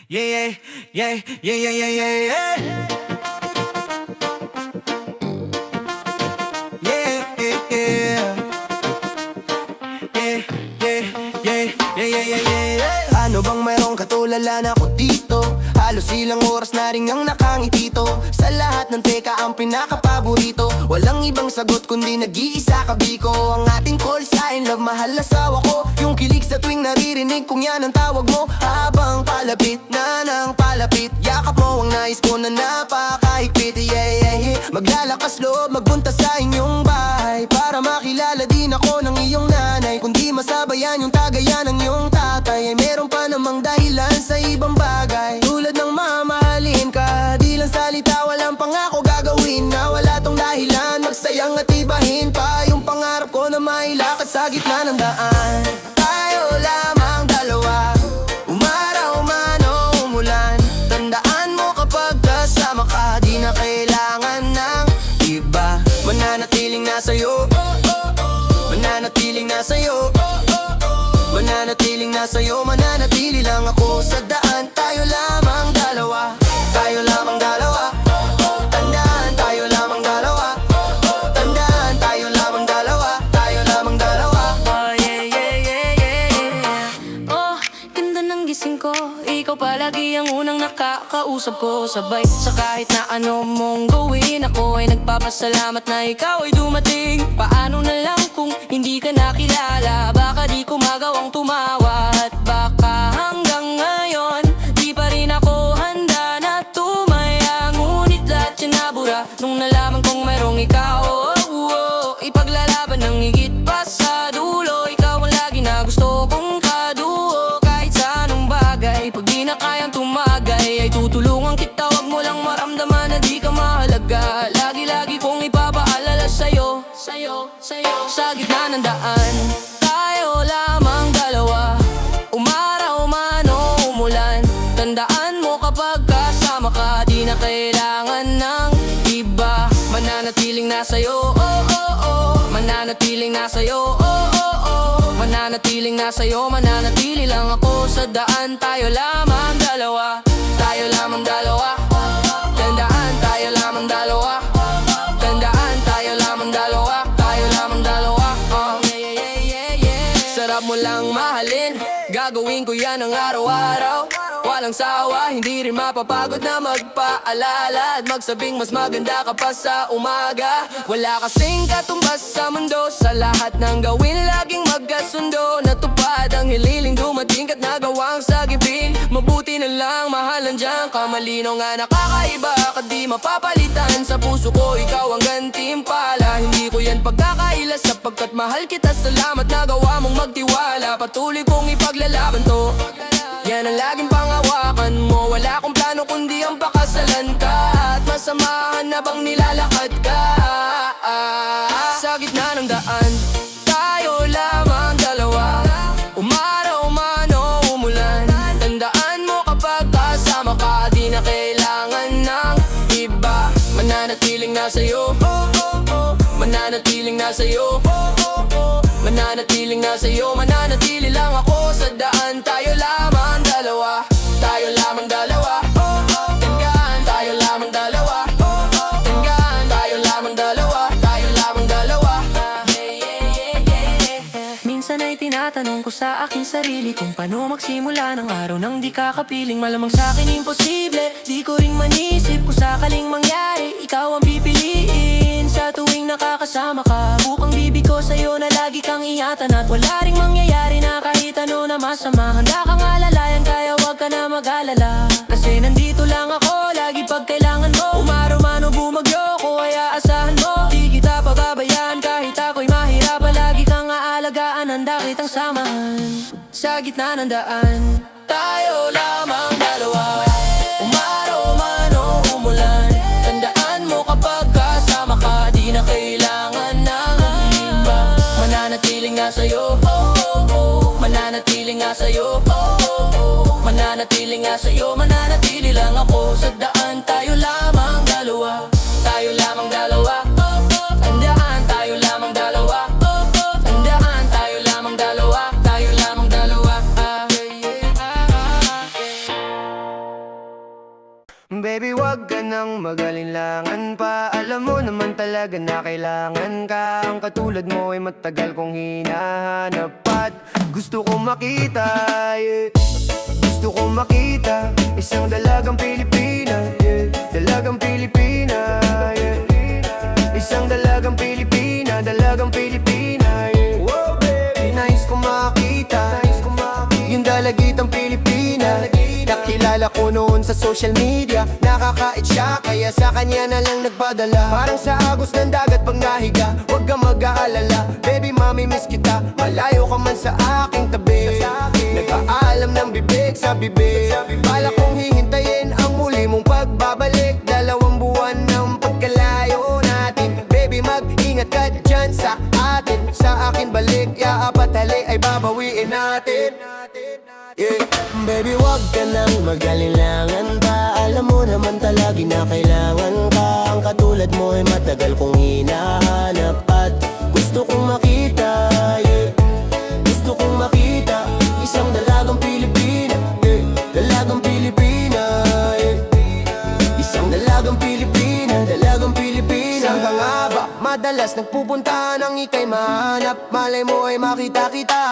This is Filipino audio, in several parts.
Yeah, yeah, yeah, yeah, yeah, yeah, yeah, yeah. Yeah, yeah, yeah. Yeah, yeah, yeah, yeah, yeah, yeah, yeah. Ano bang mayroong katulala na ako dito? Halos ilang oras na rin ang nakangitito. Sa lahat ng teka ang pinakapaborito. Walang ibang sagot kundi nag-iisa kabiko. Ang ating call sign, love, mahal, asawa ko. Yung kilig sa tuwing naririnig kong yan ang tawag mo. Habang palapit na ng palapit, yakap mo ang nais ko na napakahigpit. Yeah, yeah, yeah. Maglalakas loob, magbunta sa inyong bahay para makilala din ako ng iyong nanay. Kundi masabayan yung tagayan ng iyong tatay, ay meron pa namang dahilan sa ibang bagay. Tulad ng mamahalin ka, di lang salita, walang pangako gagawin na wala tong dahilan. Magsayang at ibahin pa yung pangarap ko na mailakad sa gitna ng daan. Tayo lamang dalawa, umaraw man o umulan. Tandaan mo kapag kasama ka, di na kailangan ng iba. Mananatiling nasa'yo, mananatiling nasa'yo, mananatiling nasa'yo, mananatili lang ako sa daan. Tayo lamang dalawa, tayo lamang dalawa. Tandaan, tayo lamang dalawa. Tandaan, tayo lamang dalawa. Tayo lamang dalawa. Oh, yeah, yeah, yeah, yeah, yeah. Oh, ganda ng gising ko. Ikaw palagi ang unang nakakausap ko. Sabay sa kahit na ano mong gawin, ako ay nagpapasalamat na ikaw ay dumating. Paano na lang kung hindi ka nakilala? Baka di ko magawang tumawa. At baka hanggang ngayon di pa rin ako handa na tumaya. Ngunit lahat yan nabura nung nalaman kong merong ikaw. Ipaglalaban ng higit pa sa dulo. Ikaw ang lagi na gusto kong kaduo. Kahit sa anong bagay, pag di na kayang tumagay, ay tutulungan kita, wag mo lang maramdaman na di ka mahalaga. Lagi-lagi kong ipapaalala sa'yo, sa'yo, sa'yo. Sa gitna ng daan, tayo lamang dalawa, umaraw man o umulan. Tandaan mo kapag kasama ka, di na kailangan ng iba. Mananatiling nasa'yo, oh, oh, oh. Mananatiling nasa'yo, oh, oh, oh. Mananatiling nasa'yo, mananatili lang ako sa daan. Tayo lamang dalawa, tayo lamang dalawa. Tandaan, tayo lamang dalawa. Tandaan, tayo lamang dalawa. Tayo lamang dalawa. Yeah, yeah, yeah, yeah. Sarap mo lang mahalin, gagawin ko yan ang araw-araw. Walang sawa, hindi rin mapapagod na magpaalala at magsabing mas maganda ka pa sa umaga. Wala kasing katumbas sa mundo, sa lahat ng gawin laging magkasundo. Natupad ang hililing dumating at nagawang sagipin. Mabuti na lang, mahal nandiyan ka, malinaw nga nakakaiba ka, di mapapalitan. Sa puso ko, ikaw ang gantimpala. Hindi ko yan pagkakaila sapagkat mahal kita. Salamat nagawa mong magtiwala, patuloy kong ipaglalaban to. Yan ang laging pangawakan mo. Wala akong plano kundi ang pakasalan ka at masamahan na bang nilalakad ka. Sa gitna ng daan, tayo lamang dalawa, umaraw man o umulan. Tandaan mo kapag kasama ka, di na kailangan ng iba. Mananatiling nasa'yo, oh, oh, oh. Mananatiling nasa'yo, oh, oh, oh. Mananatiling nasa'yo, mananatili lang ako sa daan. Tayo lamang dalawa, tayo lamang dalawa. Tandaan, tayo lamang dalawa. Tandaan, tayo lamang dalawa. Tayo lamang dalawa. Minsan ay tinatanong ko sa aking sarili kung paano magsimula ng araw nang di kakapiling. Malamang sa'kin imposible, di ko rin manisip kung sakaling mangyari, ikaw ang pipiliin. Sa tuwing nakakasama ka, bukang bibig ko sa'yo na lagi kang ingatan. At wala ring mangyayari na kahit ano na masama. Handa kang alalayan kaya wag ka na mag-alala, kasi nandito lang ako lagi pag kailangan mo. Umaraw man o bumagyo ko, kaya asahan mo, di kita pababayaan kahit ako'y mahirap. Palagi kang aalagaan, handa kitang samahan. Sa gitna ng daan, tayo lamang dalawa, umaraw man o umulan. Tandaan mo kapag kasama ka, di na kailangan ng iba. Mananatiling nasa'yo, oh, oh, oh. Mananatiling nasa'yo, oh, oh, oh. Mananatiling nasa'yo, mananatili lang ako sa daan. Tayo lamang dalawa, tayo lamang dalawa. Tandaan, tayo lamang dalawa. Tandaan, tayo lamang dalawa. Tayo lamang dalawa. Yeah, yeah, yeah. Baby, wag ka nang magalinlangan pa. Alam mo naman talaga na kailangan ka. Ang katulad mo ay matagal kong hinahanap at gusto kong makita, yeah. Gusto kong makita isang dalagang Pilipina, yeah. Dalagang Pilipina, yeah. Isang dalagang Pilipina, dalagang Pilipina, yeah. Whoa, baby, nais kong makita yung dalagitang Pilipina. Nakilala ko noon sa social media, nakakait siya, kaya sa kanya na lang nagpadala. Parang sa agos ng dagat pag nahiga, huwag kang mag-aalala. Baby, mamimiss kita, malayo ka man sa aking tabi. Nagpaalam ng bibig sa bibig, bala kong hihintayin ang muli mong pagbabalik. 2 buwan ng pagkalayo natin, baby, mag-ingat ka dyan sa atin. Sa akin balik, yaapatali ay babawiin natin, yeah. Baby, wag ka nang magalinlangan pa. Alam mo naman talaga na kailangan ka. Ang katulad mo ay matagal kong hinahanap at gusto kong makita, yeah. Gusto kong makita isang dalagang Pilipina, yeah. Dalagang Pilipina, yeah. Isang dalagang Pilipina, dalagang Pilipina. Saan ka nga ba madalas nagpupunta nang ika'y mahanap? Malay mo ay makita kita,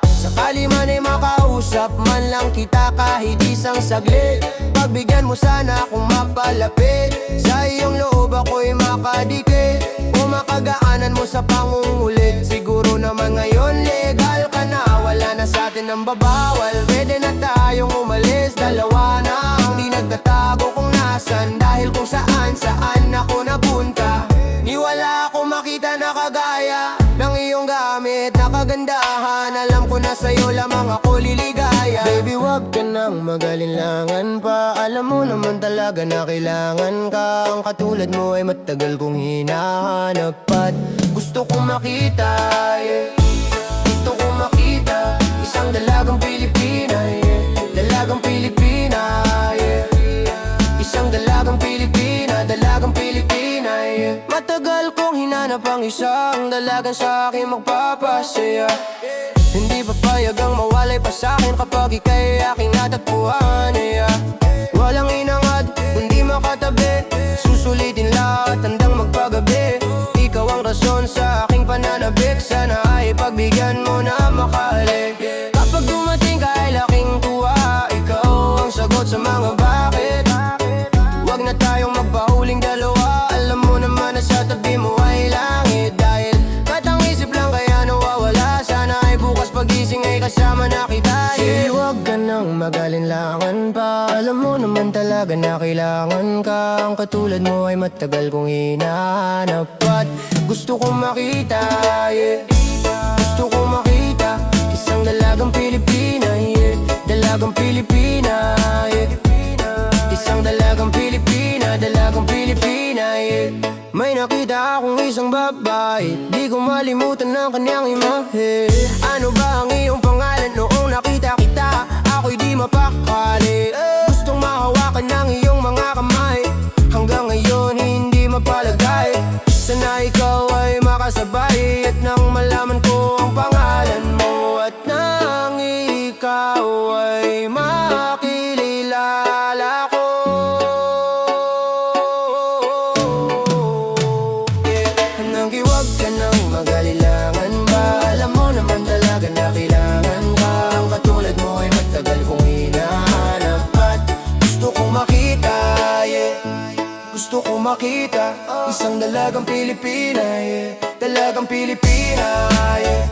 sakali man ay makausap man lang kita kahit isang saglit. Pagbigyan mo sana akong mapalapit, sa iyong loob ako'y makadikit. O makagaanan mo sa pangungulit, siguro naman ngayon legal ka na. Wala na sa atin ang babawal, pwede na tayong umalis. 2 na ang di nagtatago kung nasan, dahil kung saan ako napunta. Ni wala akong makita na kagaya ng iyong gamit na kagandahan. Alam ko na sa'yo lamang ako liligaya. Baby, wag ka nang magalinlangan pa. Alam mo naman talaga na kailangan ka. Ang katulad mo ay matagal kong hinahanap at gusto kong makita, yeah. Gusto kong makita isang dalagang Pilipina, yeah. Dalagang Pilipina, yeah. Isang dalagang Pilipina, dalagang Pilipina, yeah. Matagal kong hinanap ang isang dalagang sa akin magpapasaya. Hindi papayag ang mawalay pa sa'kin kapag ika'y aking natagpuan, yeah. Walang inangad, kundi makatabi, susulitin lahat, handang magpagabi. Ikaw ang rason sa aking pananabik, sana ay pagbigyan mo na makahalik. Kapag dumating ka ay laking tuwa, ikaw ang sagot sa mga bakit. Wag na tayong magpahuling dalawa, alam mo naman na sa tabi mo ay langit. Dahil katang isip lang kaya nawawala, sana ay bukas pagising ay kasama na kita, yeah. Wag ka nang magalinlangan pa. Alam mo naman talaga na kailangan ka. Ang katulad mo ay matagal kong hinahanap at gusto kong makita, yeah. Gusto kong makita isang dalagang Pilipina, yeah. Dalagang Pilipina, yeah. Isang dalagang Pilipina, dalagang Pilipina, yeah. May nakita akong isang babae, di ko malimutan ang kanyang imahe. Ano ba ang iyong pangalan noong nakita kita? Ako'y di mapakali, gustong mahawakan ng iyong mga kamay. Hanggang ngayon hindi mapalagay, sana ikaw ay makasabay. At nang malaman ko ang pangalan mo at nang ikaw ay makilala ko, huwag ka nang magalilangan ba? Alam mo naman talaga na kailangan ka. Ang katulad mo ay matagal kong hinahanap at gusto kong makita, yeah. Gusto kong makita isang dalagang Pilipina, yeah. Dalagang Pilipina, yeah.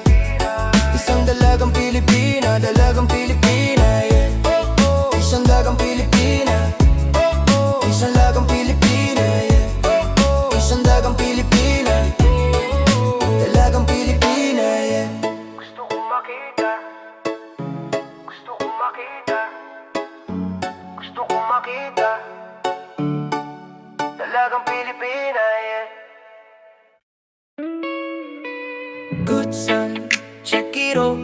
Isang dalagang Pilipina, dalagang Pilipina, yeah. Isang dalagang Pilipina, isang dalagang Pilipina, yeah. Isang dalagang Pilipina, dalagang Pilipina, yeah. Gusto kong makita, gusto kong makita, gusto kong makita dalagang Pilipina, yeah. Good son, check it out.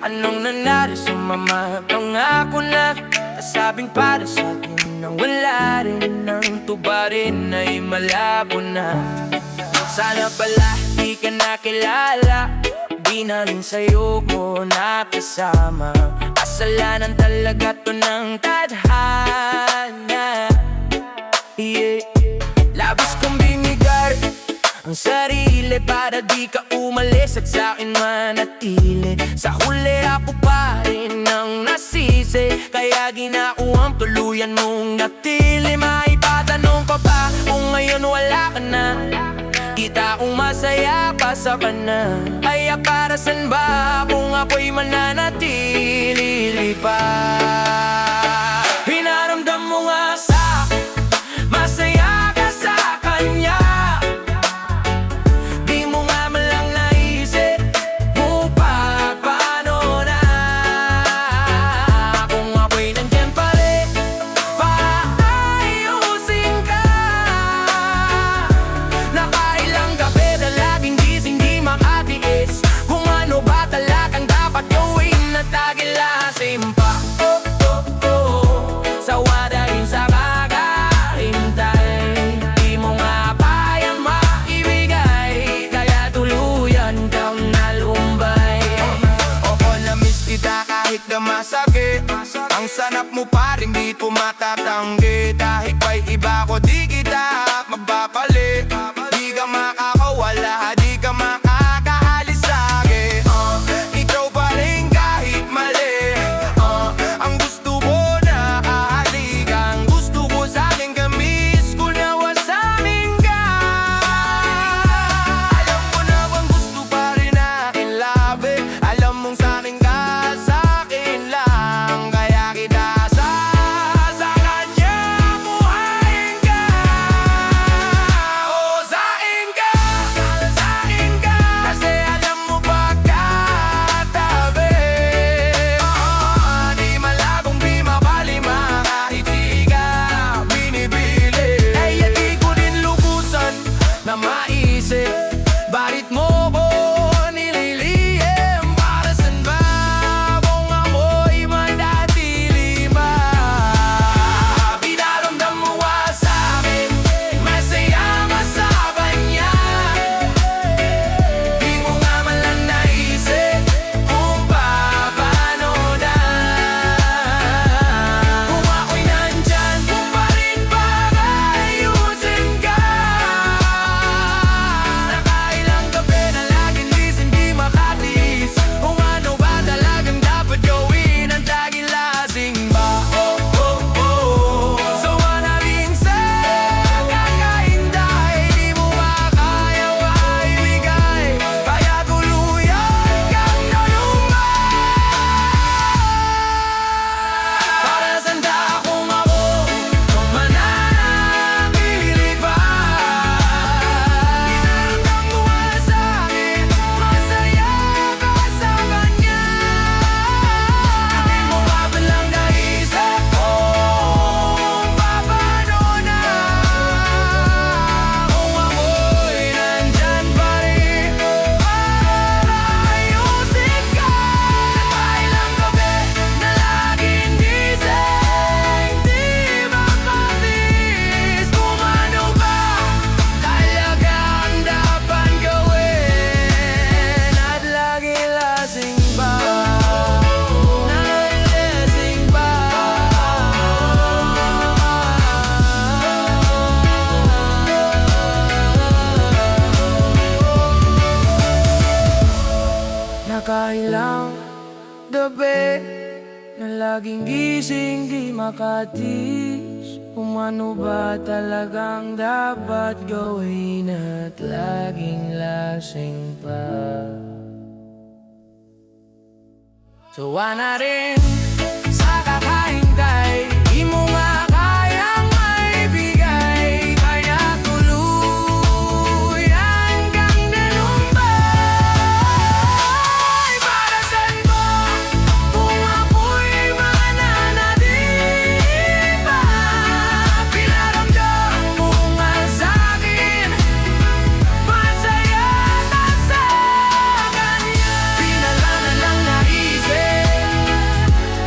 Anong nangyari sa mama? Pangako na nasabing para sa akin nang wala rin, nang tubarin ay malabo na. Sana pala di ka nakilala, di na rin sa'yo mo nakasama. Kasalanan talaga to ng tadhana. Sana di ka umalis at sa'kin manatili. Sa huli ako pa rin ang nasisi, kaya ginauwang tuluyan mong natili. Maipatanong ko pa kung ngayon wala ka na, kita kong masaya pa sa kana. Kaya para san ba kung ako'y mananatili pa? Pinaramdam mo nga sa'kin, masaya ka sa kanya. Di mo nga man lang naisip kung paano na. Kung ako'y nandyan pa rin para ayusin ka. Nakailang gabi na laging gising, di makatiis kung ano ba talagang dapat gawin at tagilasin pa. Sawa dahil sa kakahintay, di mo nga kayang maibigay, kaya tuluyan kang nalumbay. Oo, na-miss kita kahit na masakit. Ang sanap mo pa rin dito matatanggi. Kahit pa'y iba ko di kita mapapalit. Di ka makakawala, di ka makakaalis sa'kin. Ikaw pa rin kahit mali. Ang gusto ko na ahalikan, gusto ko sa'kin kamis ko na wasamin ka. Alam mo na bang gusto pa rin natin labi. Alam mong sa'kin ka, sa'kin lang. Kaya kita sa kanya buhayin ka. Oh, sa'kin ka, sa'kin ka. Kasi alam mo pagkatabi. Di malabong di mapalima kahit di ka binibili. Eh, di ko din lubusan na maisip bakit mo ko nililihim. Para san ba kung ako'y manatili ba? Pinaramdam mo nga sa'kin, masaya ka sa kanya. Di mo nga man lang naisip kung paano na. Kung ako'y nandyan kung pa rin para ayusin ka. Nakailang gabi na laging gising, di makatiis kung ano ba talagang dapat gawin at laging lasing ba? Sawa na rin sa kakahintay, di mo makaya maibigay, kaya tuluyan kang nalumbay. Para sanda kung ako mananatili pa. Pinaramdam mo nga sa'kin, masaya ka sa kanya. Di mo nga ba lang naisip kung paano na. Kung ako'y nandyan pa rin para ayusin ka. Nakailang gabi na laging gising, di makatis kung ano ba talagang dapat gawin at lagi lasing pa. Nalasing pa. Nakailang gabi na laging gising, di makatis kung ano ba talagang dapat gawin at laging lasing pa. Sawa na rin sa kakahintay, di mo nga kayang maibigay, kaya tuluyan kang nalumbay. Para san ba kung ako'y mananatili pa? Pinaramdam mo nga sa'kin, masaya ka sa kanya. Pinala na lang naisip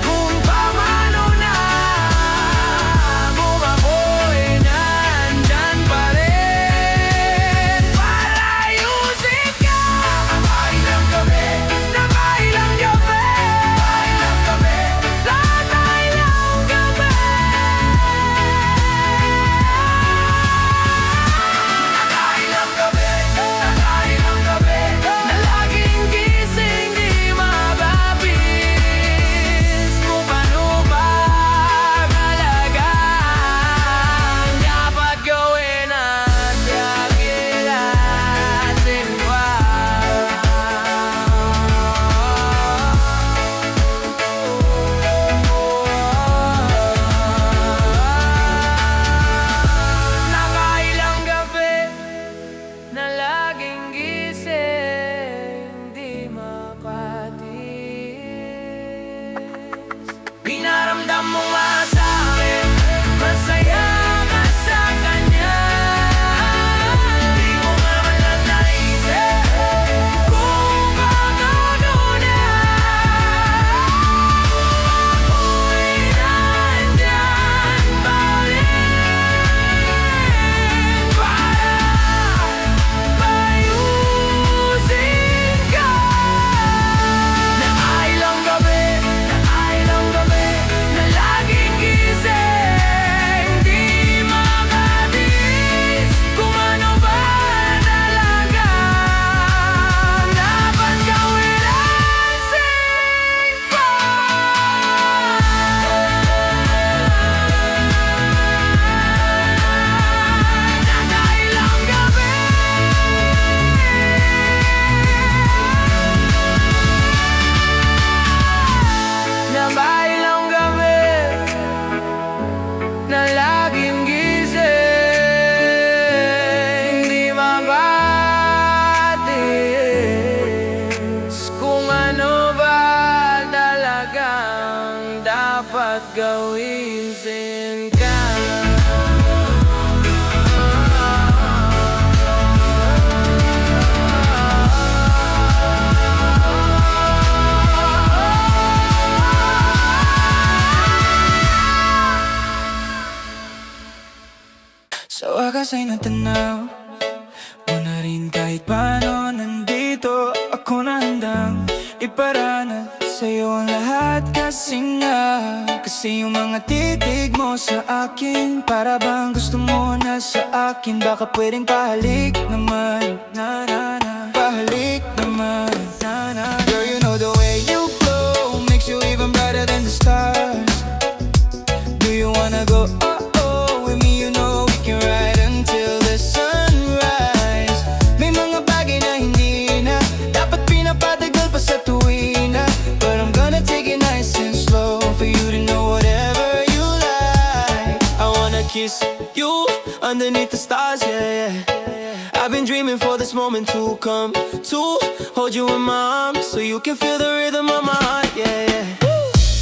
Sa wakas ay natanaw mo na rin kahit paano. Nandito ako na handang iparana sa'yo ang lahat. Kasi yung mga titig mo sa akin, para bang gusto mo na sa akin. Baka pwedeng pahalik naman, na na na. Pahalik naman, na na. Girl, you know the way you glow makes you even brighter than the stars. Do you wanna go with me? You know we can ride until the sunrise. May mga bagay na hindi na dapat pinapatagal pa sa tuwina, but I'm gonna take it nice and slow for you to know whatever you like. I wanna kiss you underneath the stars, yeah, yeah. I've been dreaming for this moment to come, to hold you in my arms so you can feel the rhythm of my heart, yeah, yeah.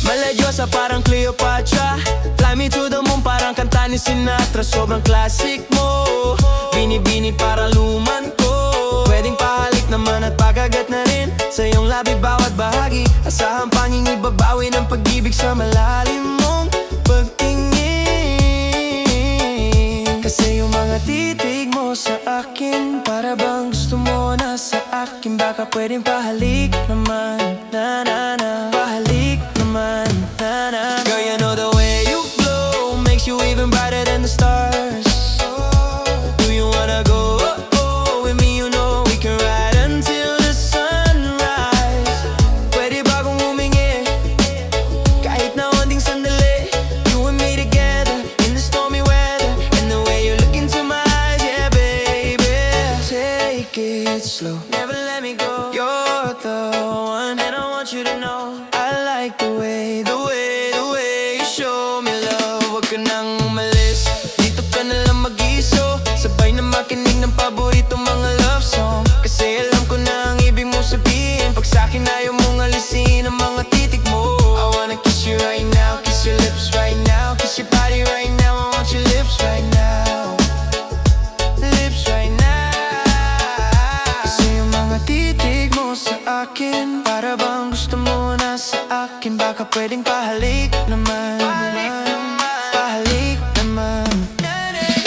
Maladyosa parang Cleopatra, fly me to the moon parang kanta ni Sinatra. Sobrang classic mo, bini-bini parang luman ko. Pwedeng pahalik naman at pagkagat na rin sa iyong labi bawat bahagi. Asahang panging ibabawi ng pag-ibig sa malalim mong pagtingin. Kasi yung mga titig mo sa akin, para bang gusto mo na sa akin. Baka pwedeng pahalik naman, na na na. Pahalik naman, na na na. Girl, you know the way you glow makes you even brighter than the stars. Do you wanna go with me? You know we can ride until the sunrise. Pwede ba kong humingi kahit na onting sandali? You and me together in the stormy weather, and the way you look into my eyes, yeah baby. Take it slow, never let me go. You're the one, and I want you to know I like the way you show me love. Huwag ka nang umalis, dito ka na lang mag-iso. Sabay na makinig ng paboritong mga love song. Kasi alam ko na ang ibig mo sabihin. Pag sa'kin ayaw mong alisin ang mga titig mo. I wanna kiss you right now, kiss your lips right now, kiss your body right now. I want your lips right now, lips right now. Kasi yung mga titig mo sa akin, para bang gusto mo na sa akin. Baka pwedeng pahalik naman, pahalik naman.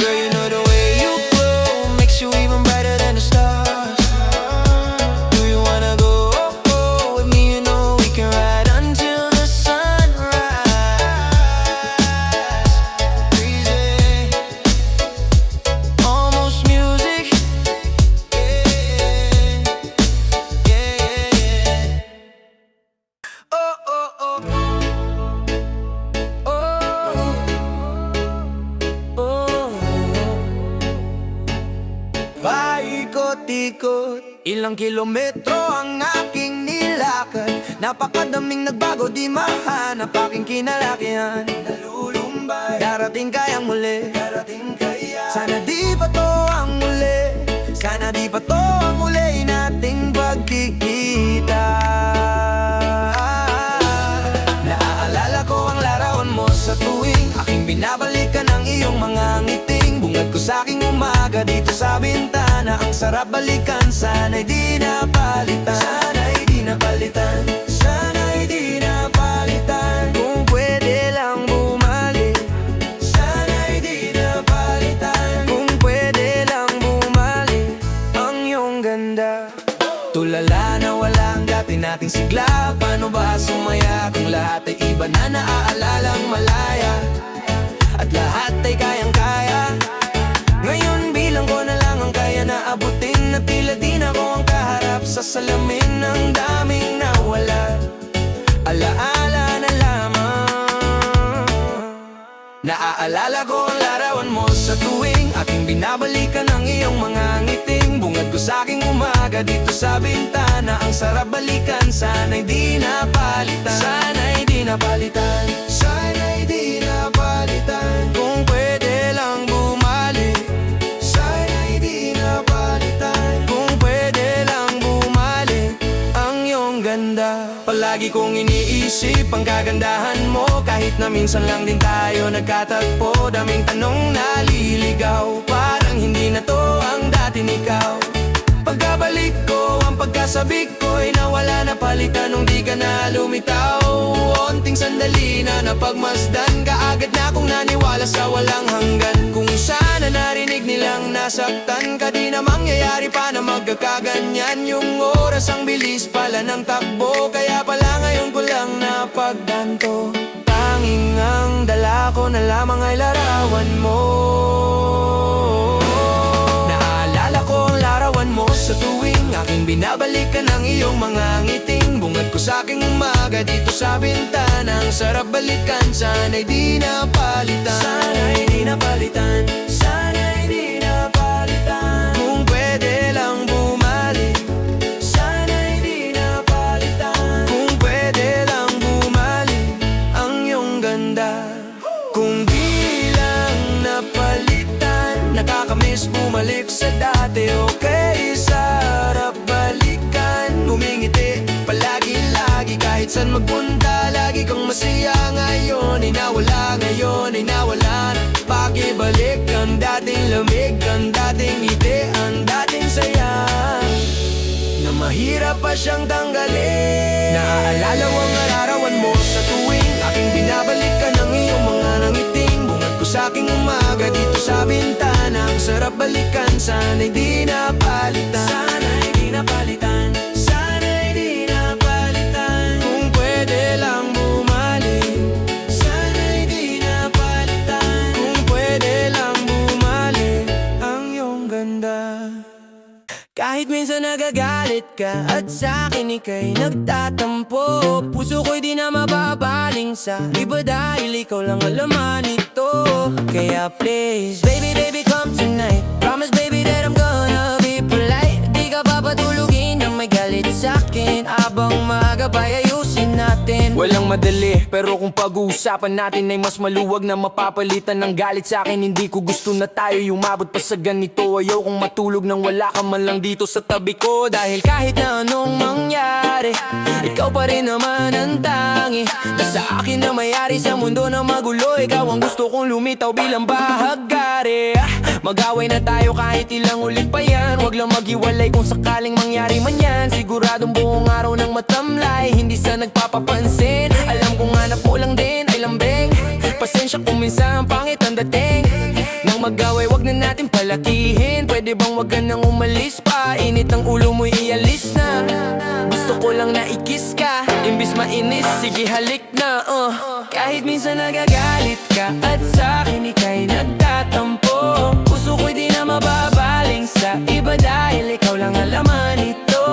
Girl, you know the way you glow makes you even brighter than the stars. Do you wanna go with me? You know we can ride until the sunrise. Breezy, almost music, yeah, yeah, yeah. Oh, oh, oh. Paikot-ikot, ilang kilometro ang aking nilakad. Napakadaming nagbago, di mahanap aking kinalakihan. Nalulumbay, darating kayang muli, darating kaya. Sana di pa to ang muli, sana di pa to ang muli nating pagkikita. Naaalala ko ang larawan mo sa tuwing aking binabalikan ang iyong mga ngiting. Bungad ko sa aking umaga dito sa bintana, ang sarap balikan. Sana'y di napalitan, sana'y di napalitan, sana'y di napalitan. Kung pwede lang bumalik, sana'y di napalitan. Kung pwede lang bumalik ang iyong ganda. Tulala na wala ang dati nating sigla. Paano ba sumaya kung lahat ay iba na naaalalang malaya? At lahat ay kayang-kaya. Ngayon bilang ko na lang ang kaya na abutin, na tila di na ko ang kaharap sa salamin ng daming nawala. Alaala na lamang. Naaalala ko ang larawan mo sa tuwing aking binabalikan ang iyong mga ngiting. Bungad ko sa aking umaga dito sa bintana, ang sarap balikan. Sana'y di napalitan, sana'y di napalitan, sana'y di napalitan. Kung pwede lang bumalik, sana'y di napalitan. Kung pwede lang bumalik ang iyong ganda. Palagi kong iniisip ang kagandahan mo, kahit na minsan lang din tayo nagkatagpo. Daming tanong naliligaw, parang hindi na to ang dating ikaw. Pagkabalik ko, ang pagkasabik ko'y nawala na palitan nung di ka na lumitaw. Onting sandali na napagmasdan, kaagad na akong naniwala sa walang hanggan. Kung sana narinig masaktan ka, di na mangyayari pa na magkakaganyan. Yung oras ang bilis pala ng takbo, kaya pala ngayon ko lang napagtanto. Tanging ang dala ko na lamang ay larawan mo. Naalala ko ang larawan mo sa tuwing aking binabalikan ang iyong mga ngiting. Bungad ko sa aking umaga dito sa bintana, ang sarap balikan, sana'y di napalitan. Sana'y di napalitan, sana'y di napalitan. Kung pwede lang bumalik, sana'y di napalitan. Kung pwede lang bumalik ang iyong ganda. Kung di lang napalitan, nakakamiss bumalik sa dati. Okay, sarap balikan, ngumingiti palagi-lagi kahit saan magpunta. Lagi kang masaya, ngayon ay nawala, ngayon ay nawala na. Pakibalik ang dating lamig, ang dating ngiti, ang dating saya na mahirap pa siyang tanggalin. Naaalala mo ang larawan mo sa tuwing aking binabalikan ang iyong mga nangiting. Bungad ko sa aking umaga dito sa bintana, ang sarap balikan, sana'y di napalitan. Sana'y di napalitan, sana'y di napalitan. Kung pwede lang bumalik, sana'y di napalitan. Kung pwede lang bumalik ang iyong ganda. Kahit minsan nagagalit ka at sa'kin ika'y nagtatampo, puso ko'y di na mababaling sa iba dahil ikaw lang ang laman nito. Kaya please, baby, baby, come tonight. Promise, baby, that I'm gonna be polite. Di ka papatulugin ng may galit sa'kin, abang maaga pa'y ayusin natin. Walang madali, pero kung pag-uusapan natin ay mas maluwag na mapapalitan ng galit sa'kin. Hindi ko gusto na tayo umabot pa sa ganito. Ayaw kong matulog nang wala ka man lang dito sa tabi ko. Dahil kahit na anong mangyari, ikaw pa rin naman ang tangi na sa akin na mayari sa mundo na magulo. Ikaw ang gusto kong lumitaw bilang bahagari. Mag-away na tayo kahit ilang ulit pa yan, wag lang maghiwalay kung sakaling mangyari man yan. Siguradong buong araw ng matamlay, hindi sa nagpapapansin. Alam kong hanap mo lang din ay lambing. Pasensya kung minsan pangit ang dating. Nang mag-away wag na natin palakihin. Pwede bang wag ka nang umalis pa? Init ng ulo mo'y ialis na. Gusto ko lang na i-kiss ka, imbis mainis, sige halik na. Kahit minsan nagagalit ka at sa'kin ika'y nagtatampo, puso ko'y di na mababaling sa iba dahil ikaw lang ang laman nito.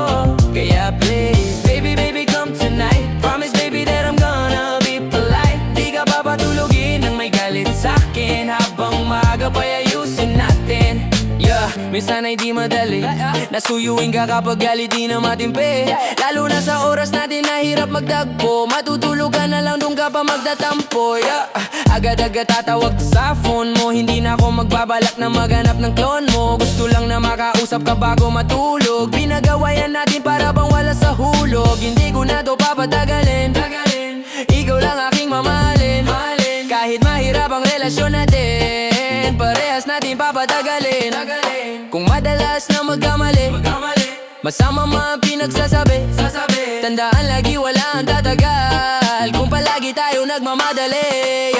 Kaya please, baby, baby, come tonight. Promise, baby, that I'm gonna be polite. Di ka papatulugin ng may galit sa'kin, habang maaga pa'y ayusin natin. Yeah, minsan ay di madali, nasuyuin ka kapag galit di na matimpi. Lalo na sa oras natin na hirap magtagpo, matutulog ka na lang doon ka pa magtatampo. Yeah, agad-agad tatawag sa phone mo, hindi na ako magbabalak na maghanap ng clone mo. Gusto lang na makausap ka bago matulog. Pinagawa yan natin para bang wala sa hulog. Hindi ko na to papatagalin, ikaw lang aking mamahalin. Kahit mahirap ang relasyon natin, parehas natin papatagalin. Kung madalas na magkamali, masama mga pinagsasabi. Tandaan lagi wala ang tatagal kung palagi tayo nagmamadali.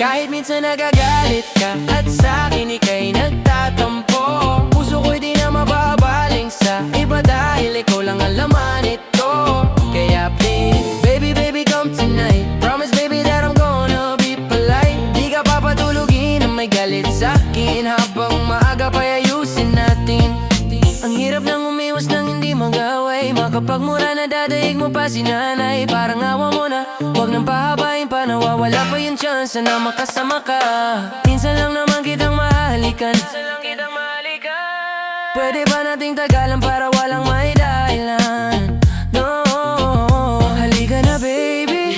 Kahit minsan nagagalit ka at sa'kin ika'y nagtatampo, puso ko'y di na mababaling sa iba dahil ikaw lang ang laman nito. Kaya please, baby, baby, come tonight. Promise, baby, that I'm gonna be polite. Di ka papatulugin ng may galit sa'kin, habang maaga pa'y ayusin natin. Ang hirap nang umiwas nang hindi mag-away, makapagmura na dadaig mo pa si nanay. Parang awa mo na, wag nang pahabain pa, nawawala pa yung chance na makasama ka. Minsan lang naman kitang mahalikan, pwede ba nating tagalan para walang may dahilan? No, halika na baby,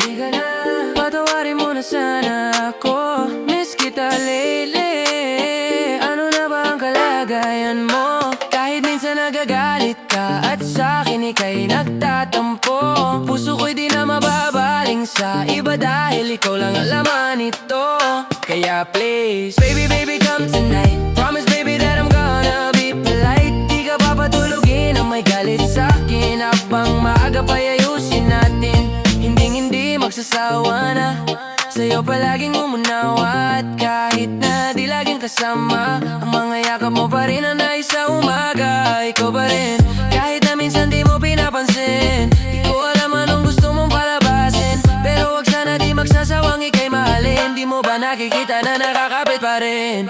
patawarin mo na sana ako. Miss kita lately, ano na ba ang kalagayan mo? Kahit minsan nagagalit ka at sa'kin ika'y nagtatampo, puso ko'y di na mababaling sa iba dahil ikaw lang ang laman nito. Kaya please, baby, baby, come tonight. Promise, baby, that I'm gonna be polite. Di ka papatulugin ang may galit sa'kin, habang maaga pa'y ayusin natin. Hindi magsasawa na sa'yo palaging umunawa, at kahit na di laging kasama, ang mga yakap mo pa ikaw pa rin. Kahit na minsan di mo pinapansin, di ko alam anong gusto mong palabasin, pero wag sana di magsasawang ika'y mahalin. Di mo ba nakikita na nakakapit pa rin?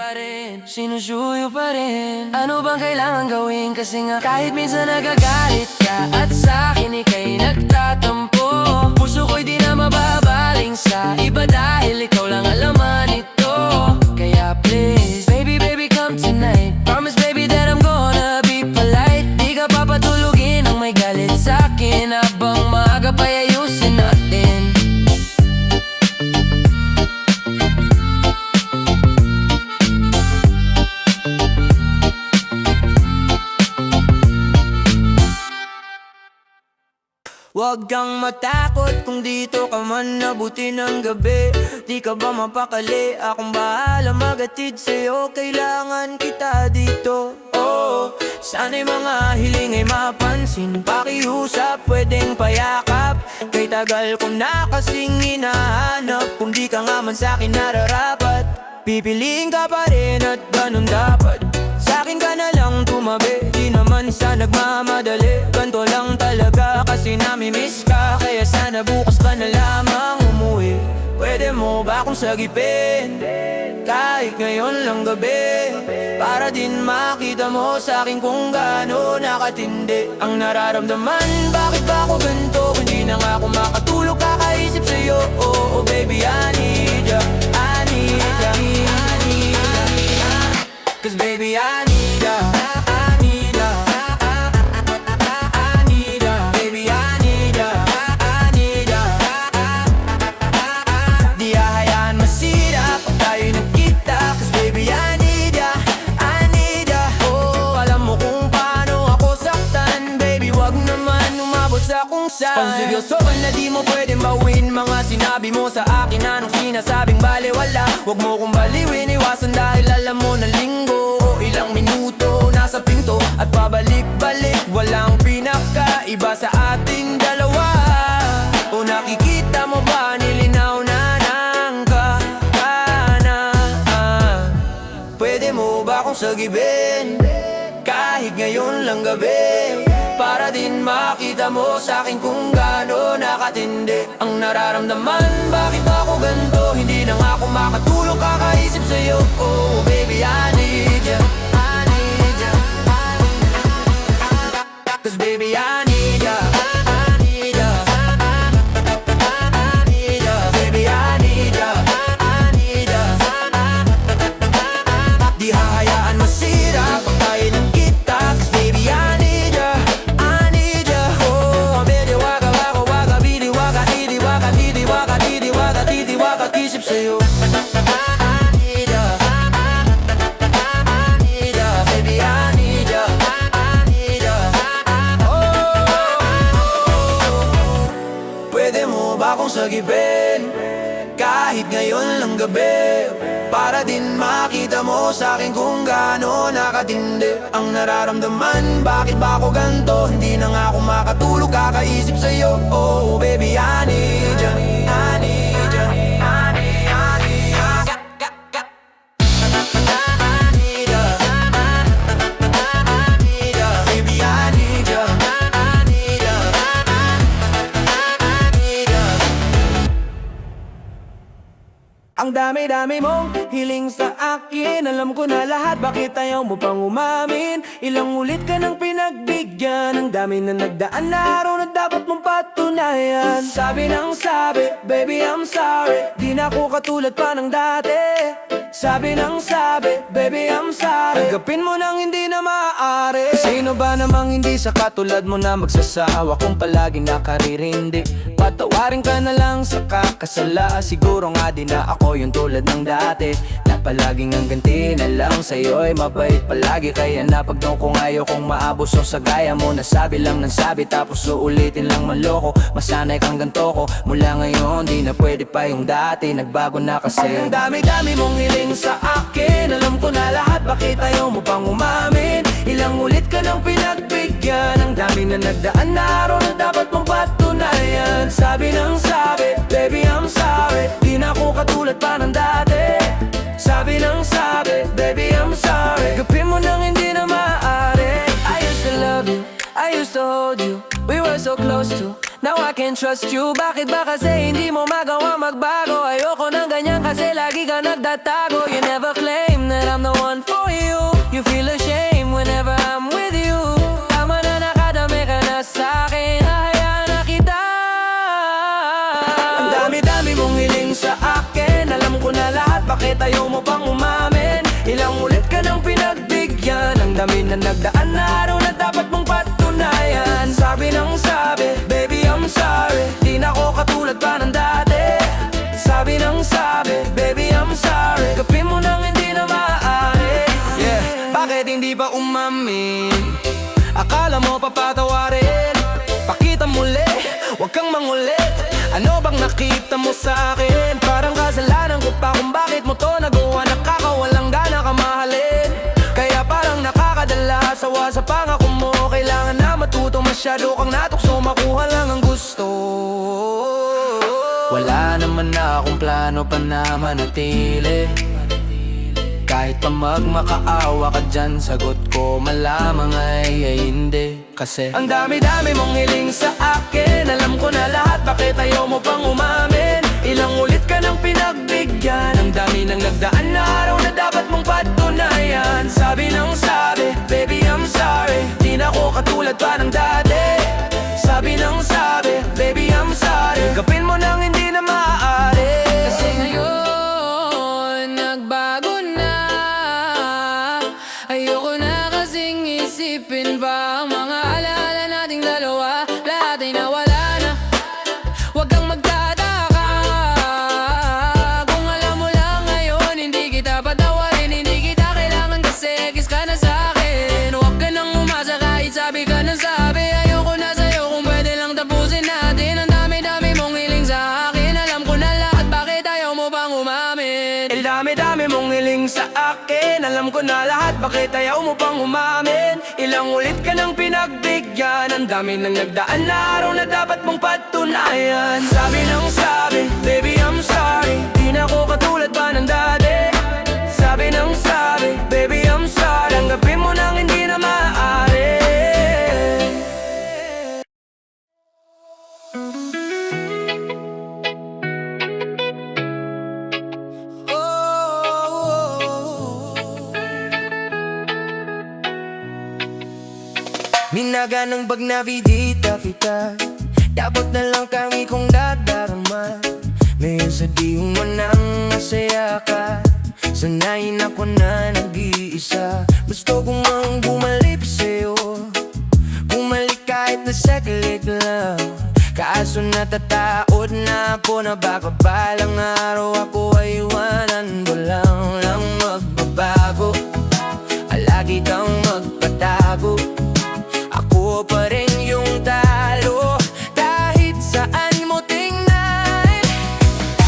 Sinusuyo pa rin. Ano bang kailangan gawin? Kasi nga kahit minsan nagagalit ka at sa akin ika'y nagtatampo, puso ko'y di na mababaling sa iba dahil ikaw lang ang laman ito. Kaya please, baby, baby, come tonight. Promise, baby, that I'm gonna be polite. Di ka papatulugin ang may galit sa'kin, habang maaga pa'y ayusin natin. Huwag kang matakot kung dito ka man nabuti ng gabi. Di ka ba mapakali? Akong bahala magatid sa'yo. Kailangan kita dito. Oh, sana'y mga hiling ay mapansin. Pakiusap, pwedeng payakap. Kay tagal ko na kasing hinahanap. Kung di ka nga man sa'kin nararapat, pipiliin ka pa rin at ganun dapat. Sa'kin ka na lang tumabi, di naman sa nagmamadali. Ganto lang talaga kasi namimiss ka, kaya sana bukas ka na lamang umuwi. Pwede mo ba akong sagipin, kahit ngayon lang gabi, para din makita mo sa'kin kung gaano nakatindi ang nararamdaman. Bakit ba ako ganito? Hindi na nga ako makatulog kakaisip sa'yo. Oh, oh baby, I need ya, I need ya, I need ya. Cause baby, I need ya, I need ya, I need ya. Baby, I need ya, I need ya. Di hahayaan masira pag tayo nagkita. Cause baby, I need ya, I need ya. Oh, alam mo kung paano ako saktan. Baby, wag naman umabot sa kung saan. Panseryosohan na di mo pwedeng bawin mga sinabi mo sa akin. Anong sinasabing baliwala? Wag mo kong baliwin, iwasan dahil alam mo na linggo o ilang minuto nasa pinto at pabalik-balik. Walang pinakaiba sa ating dalawa. O nakikita mo ba nilinaw na ng kahanaan? Pwede mo ba akong sagipin, kahit ngayon lang gabi, para din makita mo sa'kin kung gaano nakatindi ang nararamdaman. Bakit ba ako ganito? Hindi na nga ako makatulog kakaisip sa'yo. Oh baby, I need ya, I need ya, I need ya. Cause baby, I need ya, I need ya, I need ya. Baby, I need ya, I need ya. Di hahayaan masira pag tayo nagkita. Cause baby, I need ya, I need ya. Oh, baby, waka, waka, waka, bidi, waka, didi, waka, didi, waka, didi, waka, didi, waka, isip sa'yo. I need ya, I need ya. Baby, I need ya, I need ya. Oh, pwede mo ba akong sagipin, kahit ngayon lang gabi, para din makita mo sa'kin kung gaano nakatindi ang nararamdaman. Bakit ba ako ganito? Hindi na nga ako makatulog kakaisip sa'yo. Oh baby, I need ya, I need ya, I need ya. I need ya, I need ya. Baby, I need ya, I need ya, I need ya. Ang dami-dami mong hiling sa akin, alam ko na lahat, bakit ayaw mo pang umamin? Ilang ulit ka nang pinagbigyan, ang dami na nagdaan na araw na dapat mong patunayan. Sabi ng sabi, baby I'm sorry, di na ako katulad pa ng dati. Sabi ng sabi, baby I'm sorry, tanggapin mo nang hindi na maaari. Sino ba namang hindi sa katulad mo na magsasawa kung palagi nakaririndi? Patawarin ka na lang sa kakasala, siguro nga di na ako yung tulad ng dati, na palaging ang ganti na lang sa'yo ay mabait palagi. Kaya napagdaw ko ngayon kung maabuso sa gaya mo, nasabi lang ng sabi tapos uulitin lang manloko. Masanay kang ganto ko, mula ngayon di na pwede pa yung dati, nagbago na kasi. Ang dami-dami mong hiling sa akin, alam ko na lahat, bakit ayaw mo pang umamin? Ilang ulit ka nang pinagbigyan, ang dami na nagdaan na araw na dapat mong patunayan. Sabi ng sabi, baby I'm sorry, di na ako katulad pa ng dati. Sabi ng sabi, baby I'm sorry, gapin mo nang hindi na maaari. I used to love so close to. Now I can't trust you. Bakit ba kasi hindi mo magawa magbago? Ayoko ng ganyan kasi lagi ka nagtatago. You never claim that I'm the one for you. You feel ashamed whenever I'm with you. Tama na, nakadami ka na sa'kin. Hahayaan na kita. Ang dami-dami mong hiling sa akin. Alam ko na lahat, bakit ayaw mo pang umamin? Ilang ulit ka nang pinagbigyan. Ang dami na nagdaan na araw na dapat mong patunayan. Sabi ng sabi, baby I'm sorry. Di na ako katulad pa ng dati. Sabi ng sabi, baby I'm sorry. Kapin mo nang hindi na maaari. Yeah, bakit hindi ba umamin? Akala mo papatawarin? Pakita muli, wag kang mangulit. Ano bang nakita mo sa akin? Parang kasalanan ko pa kung bakit mo to nagawa. Nakakawalang gana ka mahalin. Kaya parang nakakadala, sawa sa pangako mo. Kailangan na matuto, masyado kang natukso. Makuha lang ang gusto. Wala naman na akong plano pa na manatili. Kahit pa magmakaawa ka dyan, sagot ko malamang ay hindi. Kasi ang dami-dami mong hiling sa akin. Alam ko na lahat, bakit ayaw mo pang umamin? Ilang ulit ka nang pinagbigyan. Ang dami nang nagdaan na araw na dapat mong patunayan. Sabi ng sabi, baby I'm sorry. Di na ako katulad pa ng dati. Sabi ng sabi, baby I'm sorry. Kapin mo nang hindi na maaari. Kasi ngayon, nagbago na. Ayoko na kasing isipin pa ang mga alaala nating dalawa. Lahat ay nawala na. Huwag kang magtataka kung alam mo lang ngayon. Hindi kita patawarin, hindi kita kailangan kasi kiss ka na sa'kin. Huwag ka nang umasa kahit sabi ka na sabi. Ayoko na sa'yo kung pwede lang tapusin natin. Ang dami-dami mong hiling sa akin. Alam ko na lahat, bakit ayaw mo pang umamin? El dami-dami mong hiling sa akin. Alam ko na lahat, bakit ayaw mo pang umamin? Ilang ulit ka nang pinagbigyan. Ang dami nang nagdaan na araw na dapat mong patunayan. Sabi ng sabi, baby I'm sorry. Di na ako katulad pa ng dati. Sabi ng sabi, baby I'm sorry. Tanggapin mo nang hindi na maaari. Minaganang bag na vidita kita. Dapat na lang kami kung dadarama. Ngayon sa di mo nang masaya ka. Sanayin ako na nag-iisa. Gusto ko mang bumalik sa'yo. Bumalik kahit na saglit lang. Kaso natataod na ako na baka balang araw ako ay iwanan mo lang magbabago. Lagi kang magpatago. Ako pa rin yung talo kahit saan mo tingnan.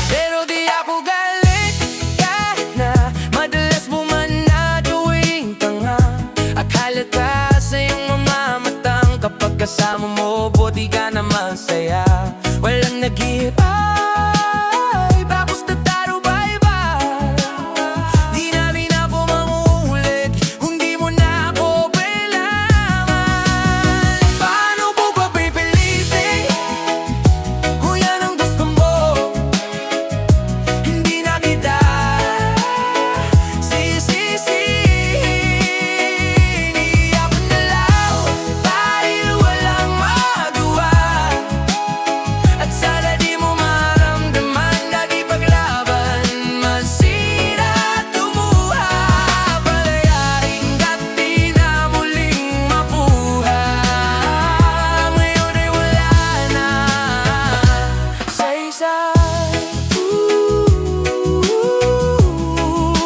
Pero di ako galit kahit na madalas bumana tuwing tanga. Akala ka sa iyong mamamatang kapag kasama mo, buti ka na masaya. Walang naghihintay, tapos tataro bye-bye. Di na rin ako manguulit kung di mo na ako kailangan. Paano ko ba pipilitin kung yan ang gusto mo? Hindi na kita sisisihin. Iyak na lang dahil walang magawa. At sana di mo maramdaman na di paglaban, masira at lumuha. Palayain ka't di na muling makuha. Ngayon ay wala na saysay.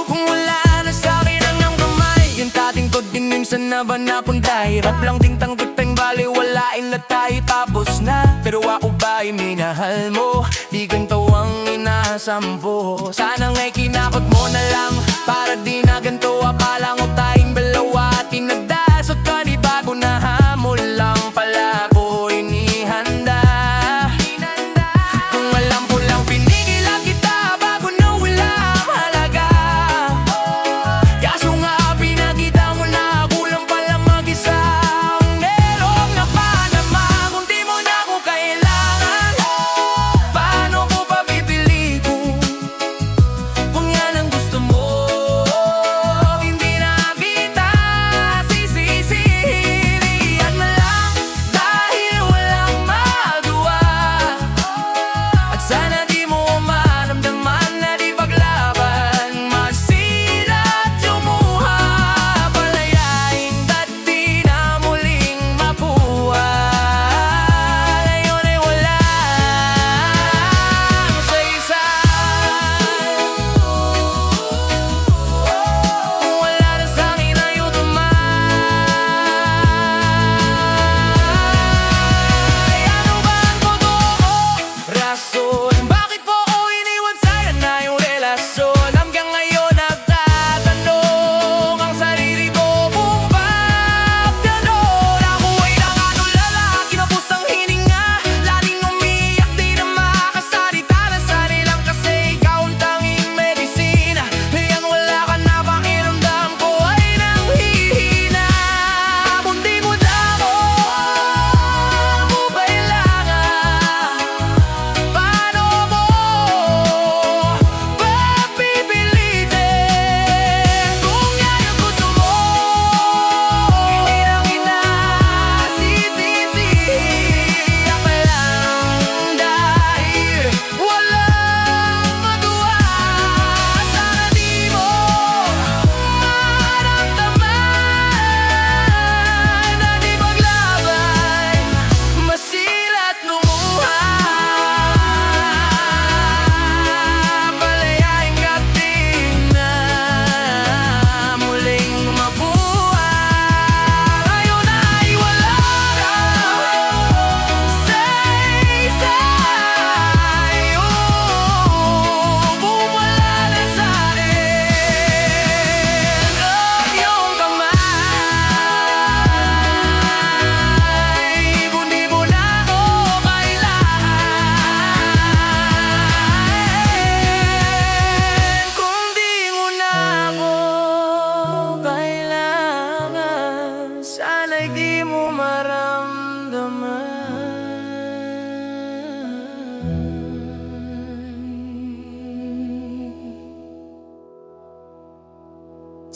Kung wala na sa'kin ang iyong kamay, yung dating ko din minsan na ba napunta? Hirap lang ting tanggapin, baliwalain na tayo tapos na. Pero ako ba'y minahal mo? Di ganito ang inaasam po. Sana nga'y kinakot mo na lang para di na ganito. Akala ko tayong dalawa at tinagdasot ka, di bago na hamon lang pala ko inihanda. Kung alam ko lang pinigilan kita bago na wala ang halaga. Kaso nga pinakita mo na kulang pala mag-isa. Ang erong na panama kung di mo na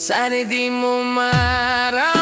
Sana'y di mo marami